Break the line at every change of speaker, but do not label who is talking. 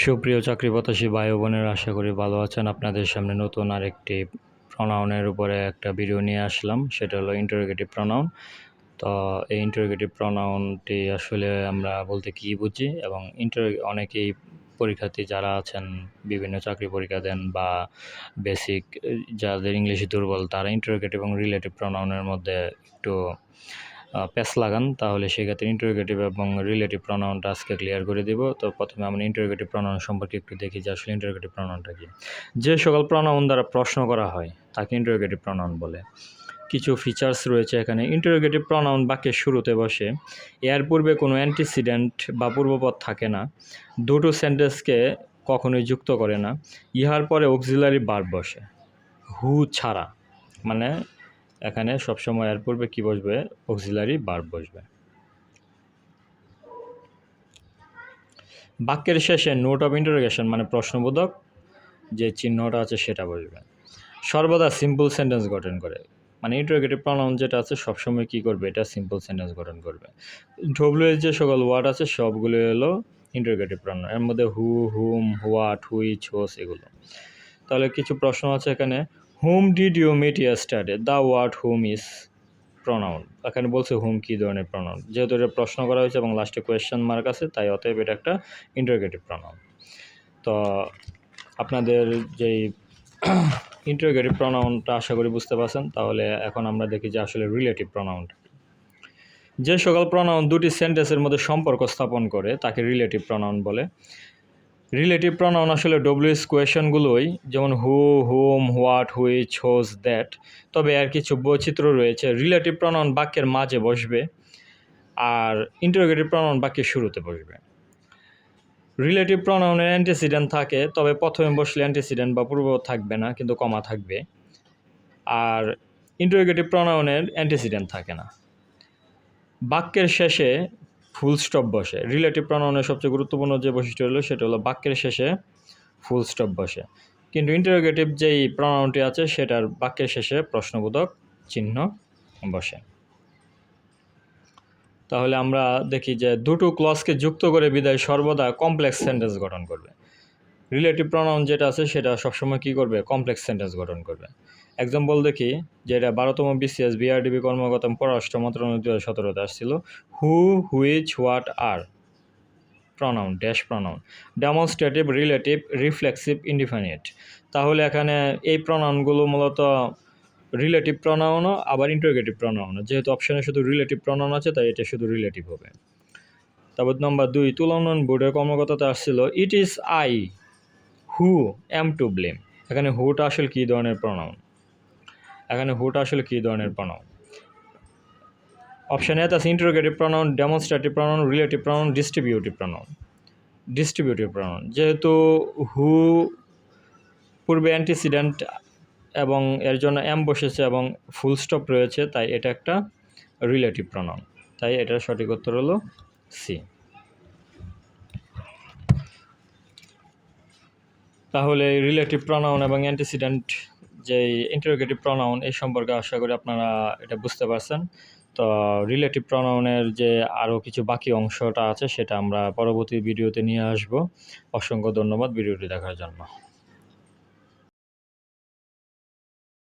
সুপ্রিয় চাকরি প্রত্যাশী ভাই ও বোনেরা, আশা করি ভালো আছেন। আপনাদের সামনে নতুন আরেকটি প্রনাউনের উপরে একটা ভিডিও নিয়ে আসলাম, সেটা হলো ইন্টারোগেটিভ প্রনাউন। তো এই ইন্টারোগেটিভ প্রনাউনটি আসলে আমরা বলতে কী বুঝি, এবং অনেকেই পরীক্ষার্থী যারা আছেন, বিভিন্ন চাকরি পরীক্ষা দেন বা বেসিক যাদের ইংলিশ দুর্বল, তারা ইন্টারোগেটিভ এবং রিলেটিভ প্রনাউনের মধ্যে একটু প্যাচ লাগান, তাহলে সেক্ষেত্রে ইন্টারোগেটিভ এবং রিলেটিভ প্রনাউনটা আজকে ক্লিয়ার করে দিব। তো প্রথমে আমরা ইন্টারোগেটিভ প্রনাউন সম্পর্কে একটু দেখি যে আসলে ইন্টারোগেটিভ প্রনাউনটা কী। যে সকল প্রনাউন দ্বারা প্রশ্ন করা হয় তাকে ইন্টারোগেটিভ প্রনাউন বলে। কিছু ফিচার্স রয়েছে এখানে। ইন্টারোগেটিভ প্রনাউন বাক্যের শুরুতে বসে, এর পূর্বে কোনো অ্যান্টিসিডেন্ট বা পূর্বপদ থাকে না, দুটো সেন্টেন্সকে কখনোই যুক্ত করে না, ইহার পরে অক্সিলারি ভার্ব বসে হু ছাড়া, মানে এখানে সবসময় এর পূর্বে কী বসবে? অক্সিলারি ভার্ব বসবে। বাক্যের শেষে নোট অফ ইন্টারোগেশন মানে প্রশ্নবোধক যে চিহ্নটা আছে সেটা বসবে। সর্বদা সিম্পল সেন্টেন্স গঠন করে, মানে ইন্টারোগেটিভ প্রনাউন যেটা আছে সবসময় কী করবে? এটা সিম্পল সেন্টেন্স গঠন করবে। ডব্লিউ যে সকল ওয়ার্ড আছে সবগুলো হলো ইন্টারোগেটিভ প্রনাউন, এর মধ্যে হু, হুম, হোয়াট, হুইচ, হোস এগুলো। তাহলে কিছু প্রশ্ন আছে এখানে। Whom did you meet yesterday? The word whom is pronoun. এখানে বলছে হুম কী ধরনের প্রনাউন, যেহেতু এটা প্রশ্ন করা হয়েছে এবং লাস্টে কোয়েশ্চেন মার্ক আছে, তাই অতএব এটা একটা ইন্টারোগেটিভ প্রনাউন। তো আপনাদের যেই ইন্টারোগেটিভ প্রনাউনটা আশা করি বুঝতে পারছেন। তাহলে এখন আমরা দেখি যে আসলে রিলেটিভ প্রনাউনটা। যে সকল প্রনাউন দুটি সেন্টেন্সের মধ্যে সম্পর্ক স্থাপন করে তাকে রিলেটিভ প্রনাউন বলে। রিলেটিভ প্রনাউন আসলে ডব্লিউএস কোয়েশনগুলোই, যেমন হু, হুম, হোয়াট, হুইচ, হোজ, দ্যাট। তবে এর কিছু বৈচিত্র্য রয়েছে। রিলেটিভ প্রনাউন বাক্যের মাঝে বসবে, আর ইন্টারোগেটিভ প্রনাউন বাক্যের শুরুতে বসবে। রিলেটিভ প্রনাউনের অ্যান্টিসিডেন্ট থাকে, তবে প্রথমে বসলে অ্যান্টিসিডেন্ট বা পূর্বপদ থাকবে না, কিন্তু কমা থাকবে। আর ইন্টারোগেটিভ প্রনাউনের অ্যান্টিসিডেন্ট থাকে না। বাক্যের শেষে ফুল স্টপ বসে। রিলেটিভ প্রনাউনের সবচেয়ে গুরুত্বপূর্ণ যে বৈশিষ্ট্য হলো সেটা হলো বাক্যের শেষে ফুল স্টপ বসে, কিন্তু ইন্টারোগেটিভ যেই প্রনাউনটি আছে সেটার বাক্যের শেষে প্রশ্নবোধক চিহ্ন বসে। তাহলে আমরা দেখি যে দুটো ক্লজকে যুক্ত করে বিদায় সর্বদা কমপ্লেক্স সেন্টেন্স গঠন করবে। রিলেটিভ প্রনাউন যেটা আছে সেটা সবসময় কী করবে? কমপ্লেক্স সেন্টেন্স গঠন করবে। এক্সাম্পল দেখি, যেটা 12তম BCS BRDB কর্মকর্তা পররাষ্ট্র মন্ত্রণালয় 2017-তে আসছিল। Who, which, what are pronoun dash pronoun, demonstrative, relative, reflexive, indefinite. তাহলে এখানে এই প্রনাউনগুলো মূলত রিলেটিভ প্রনাউনও আবার ইন্টারোগেটিভ প্রনাউনও। যেহেতু অপশানে শুধু রিলেটিভ প্রনাউন আছে, তাই এটা শুধু রিলেটিভ হবে। তারপর নম্বর 2, তুলা উন্নয়ন বোর্ডের কর্মকর্তাতে আসছিল it is I who am to blame. এখানে হুটা আসলে কী ধরনের প্রনাউন? অপশান এতে আছে interrogative pronoun, demonstrative pronoun, relative pronoun, distributive pronoun. যেহেতু হু পূর্বে অ্যান্টিসিডেন্ট এবং এর জন্য এম বসেছে এবং ফুল স্টপ রয়েছে, তাই এটা একটা রিলেটিভ প্রনাউন। তাই এটার সঠিক উত্তর হলো সি। তাহলে রিলেটিভ প্রনাউন এবং অ্যান্টিসিডেন্ট যে ইন্টারোগেটিভ প্রনাউন এই সম্পর্কে আশা করি আপনারা এটা বুঝতে পারছেন। তো রিলেটিভ প্রনাউনের যে আরও কিছু বাকি অংশটা আছে সেটা আমরা পরবর্তী ভিডিওতে নিয়ে আসব। অসংখ্য ধন্যবাদ ভিডিওটি দেখার জন্য।